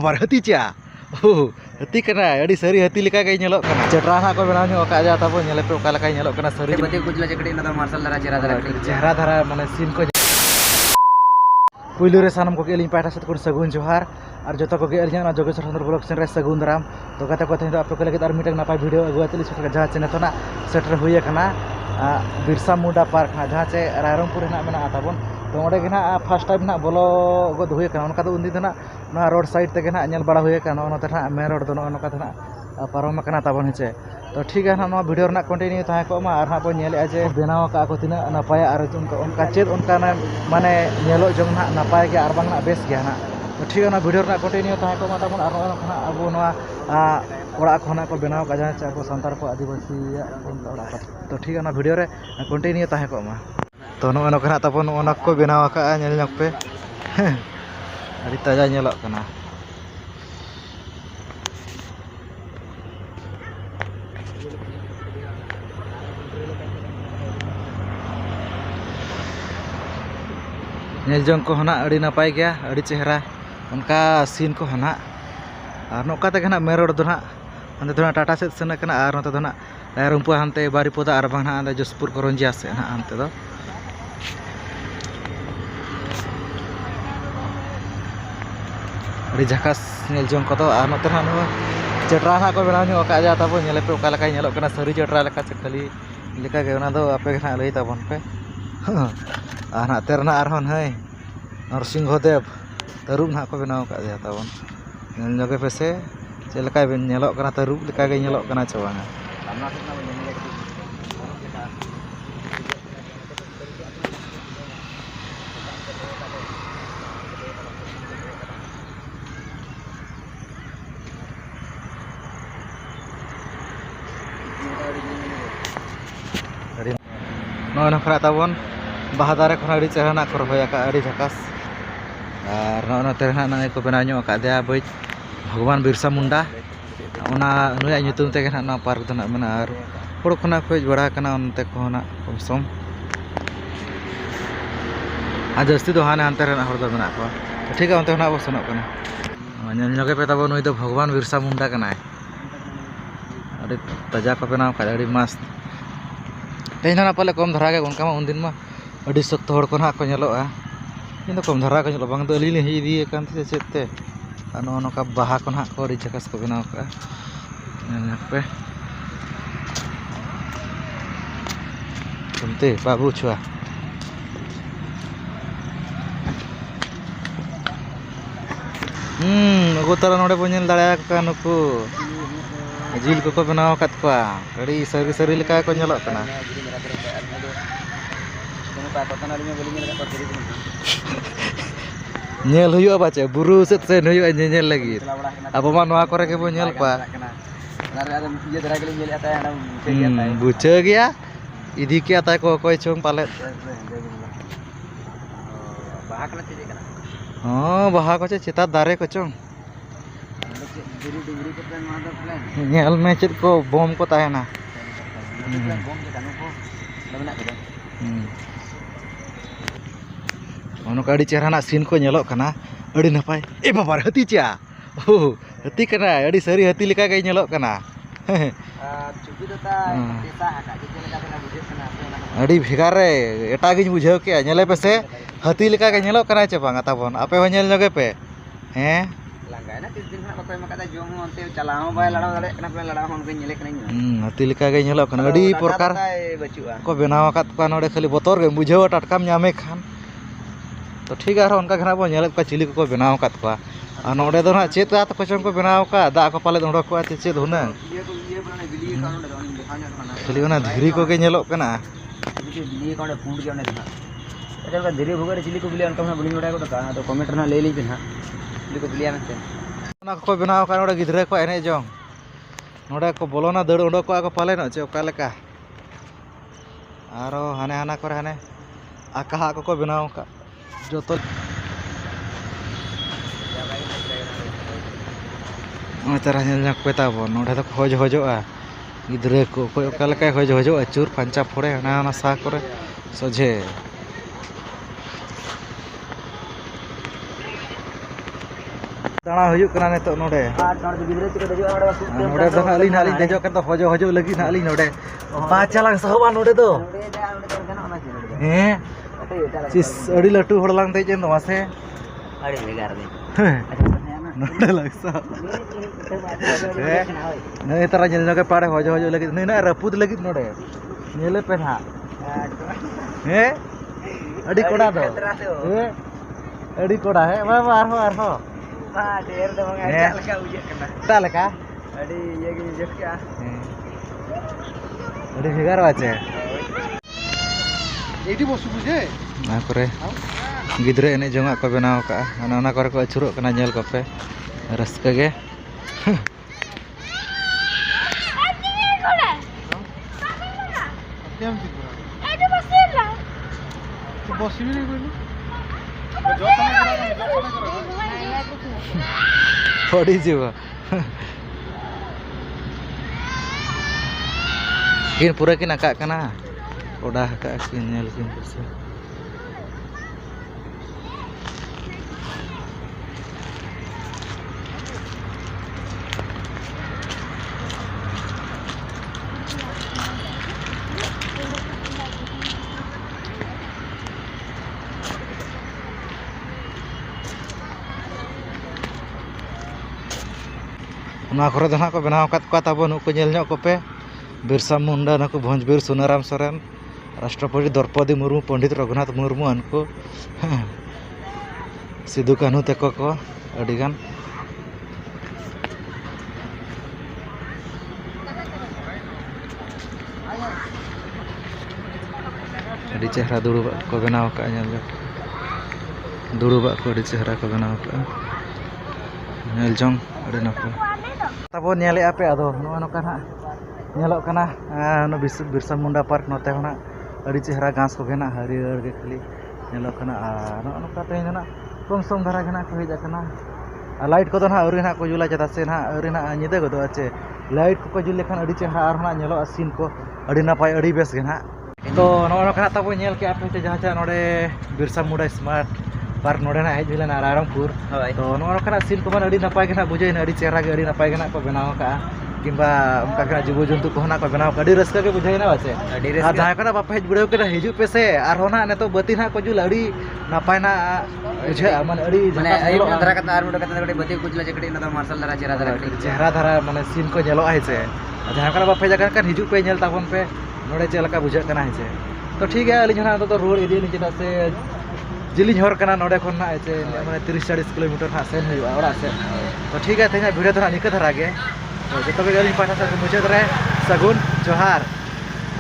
babar hati cia. Hati kena, jadi seri hati lika kayak nyelok kena. Cetera nak kau benarnya oka aja tapi nyelep oka lika nyelok kena seri. berarti aku jelas cekdin atau marshal darah Cehara darah mana sin ko. Puilu re sanam ko keling pada satu kun sagun johar. Ar jota ko gearnya na jogesh honor blog sen re sagun daram. To kata ko tendo ape ko lagi ar mitang napai video agu atli suka jahat chene to na setter huye kena. Birsa Munda Park na jahat che Rairongpur na mena atabon. तो ओडे के ना first time ना बोलो गद हुए कना उनका तो उन्दी ना ना रोड साइड ते के ना नेल बड़ा हुए कना ओनते ना मेन रोड तो ओनका तो ना पारम कना ताबन हेचे तो ठीक है ना नो वीडियो ना कंटिन्यू ताहे को मा आर हा बो नेले जे बेनाव का को तिना नपाय आर उनका चेत उनका ना माने नेलो जम ना नपाय के आर बांग ना बेस गया ना तो ठीक है ना वीडियो ना कंटिन्यू ताहे को मा ताबन आर ना अब नो ओड़ा खना को बेनाव का जहां चे को संतार को आदिवासी ओड़ा तो ठीक है ना वीडियो रे कंटिन्यू ताहे को मा तो नो कना ताबन ओना को बेनाव का नेल ñok पे अड़ी ताजा ñelok कना ñel jong ko hana अड़ी नापाय गया अड़ी चेहरा उनका सीन को हना और नोका ते हना मेन रोड दो ना अंदे दो टाटा से सेन कना और नोते दो ना रायरंगपुर हानते बारीपोदा और बांग ना जसपुर करंजिया से ना हानते दो अड़ी झकास नेल जंग को तो आर नोते ना नो चटरा ना को बेनाव ᱧᱚᱜ का जा ताबो नेले पे ओका लका ñelok कना सरी चटरा लका से खाली लेका गे ओना दो आपे ना लई ताबन पे आर ना तेरना आर हन है नरसिंहदेव तरुब ना को बेनाव का जा ताबन नेल ñoगे पे से चे लका ñelok कना तरुब लेका गे ñelok कना चे बांगा नो नखरा ताबन बाहा दारे खना अड़ी चेहरा ना को रहोया का अड़ी झकास और नो तेरना ना को बेनाव ᱧᱚᱜ का दया बई भगवान बिरसा मुंडा ओना नुया nyutum ते ना पार्क तो ना मेना और हड़ खना खोज बड़ा कना उनते को ना कमसम आ जस्ती दो हाने हानते रे हड़ दो मेना को ठीक है उनते ना बो सनक कना नेल ñoगे पे ताबन नुई दो भगवान बिरसा मुंडा कना अड़ी ताजा को बेनाव का अड़ी मस्त तेज ना पाले कम धरा उनका उन दिन में अड़ी सख्त हड़ को ना को ñelok इन कम धरा को ñelok बांग दो अली ही इदी कान ते चेते नो नोका बाहा को ना को अड़ी झकास को बेनाव का पे तुमते बाबू छुआ अगोतारा नोडे बो ñel दाड़ा का नुकु जिल को बेनाव कात को अड़ी सरी सरी लेका को ñelok कना ñel हुआ बाचे बुरु सेत से हुआ ñel लगी अब मा नोआ करे के बो ñel पा बुझे गया इदी के आता को कोई चोंग पाले हां बाहा को चेता दारे को चोंग ñel में चेत को बम को ताहेना ओनका अड़ी चेहरा ना सीन को ñelok कना अड़ी नपाय ए बाबार हती cia हती कना अड़ी सरी हती लेका के ñelok कना अड़ी भेगार रे एटा गिन बुझाव के ñele पे से हती लेका के ñelok कना चे बांगा ताबन आपे हो ñel ñoगे पे हैं लांगायना किस दिन ना कोई मका जोम ओनते चलाओ बाय लड़ाव दाड़े कना पे लड़ाव होन के ñele कना हती लेका के ñelok कना अड़ी प्रकार को बेनाव कात को नोडे खाली बोतर गे बुझाव टटकाम ñame खान तो ठीक है उनका घना बो ñelep का चिली को बेनाव कात को नोडे दो ना चेत आत को चों को बेनाव का दा को पाले उडक को चेत हुना खाली ओना धीरी को के ñelok कना बिली को फूंड के ओने ना अच्छा का धीरी भुगर चिली को बिली उनका ना बलिंग उड़ा को तो कमेंट ना ले ली ना चिली को बिलिया में ओना को बेनाव का नोडे गिदरे को एने जोंग नोडे को बोलोना दड़ उडक को पाले न चे ओका लेका आरो हाने हाना करे हाने आका को बेनाव का जो तो तरह ñelok पे ताबो नोडे तो खोज होजोआ गिदरे को कोई ओका लेका खोज होजो अचूर पंचा फोड़े हाना सा करे सोझे दाना हुjuk कना नितो नोडे नोडे दो हाली नाली देजो kan to hojo hojo lagi नाली नोडे बाचा lang sahoba नोडे तो हे चिस अड़ी लटू हड़ lang तेजन तो मासे अड़ी बेगार दे नोडे लागसा नहीं तरह जल के पाड़े होजो होजो लगी नहीं ना रपूद लगी नोडे नेले पे ना हे अड़ी कोड़ा दो हे अड़ी कोड़ा है वाह आर हो ढेर दो लगा उजे कना लगा अड़ी ये जट क्या अड़ी भेगार बाचे एटी बसु बुझे ना करे गिद्रे एने जोंगा को बनाव का ना करे को अछुरो कना नेल को पे रस्का गे पड़ी जीवा किन पूरा किन आका कना उड़ा का किन नेल किन से ना करे दो को बनाव कत को ताबो नुको नेल ᱧᱚᱜ को पे बिरसा मुंडा नुको भंजबीर सुनाराम सोरेन राष्ट्रपति द्रौपदी मुर्मू पंडित रघुनाथ मुर्मू अनको सिद्धू कान्हू तको को अड़ी गान अड़ी चेहरा दुड़ुबा को बनाव का नेल दुड़ुबा को अड़ी चेहरा को बनाव का नेल जोंग अड़ी नपो तब नेले पे अदो नोका ना नेलो कना नो बिरसा मुंडा पार्क नोते होना अड़ी चेहरा घास को गेना हरियर गे खाली नेलो कना नोका ते ना कम सम धारा गेना को हेजा कना लाइट को तो ना अरे ना को जुला चदा से ना अरे ना निदे गदो आचे लाइट को जुल लेखान अड़ी चेहरा आर ना नेलो सीन को अड़ी नापाय अड़ी बेस गेना तो नोका तब नेल के आपे जहां जहां नोडे बिरसा मुंडा स्मार्ट पार्क नोडे ना हेज बिलेना रायरंगपुर तो नोका सीन को अड़ी नापाय गेना बुझे अड़ी चेहरा गे अड़ी नापाय गेना को बनाव का किंबा उनका का जीव जंतु को ना को बनाव का अड़ी रस्का के बुझे ना बाचे आ जहां कना बाप हेज बुड़े के हिजु पे से आर होना ने तो बती ना को जुल अड़ी नापाय ना बुझे माने अड़ी माने आई धरा कता आर मुडा कता बती को जुला जकड़ी ना तो मार्शल धरा चेहरा धरा माने सीन को नेलो आइ से जहां कना बाप हेज kan हिजु पे नेल ताबन पे नोडे चेलका बुझे कना है तो ठीक है अली जना तो रोड इदी चेदा से जिलिंग हर कना नोडे खन ना ऐसे माने 30-40 किलोमीटर ना सेन हुआ ओड़ा से तो ठीक है तेना वीडियो तो निका धरा गे तो जतो बे गली पाठा से मुझे रे सगुन जोहार।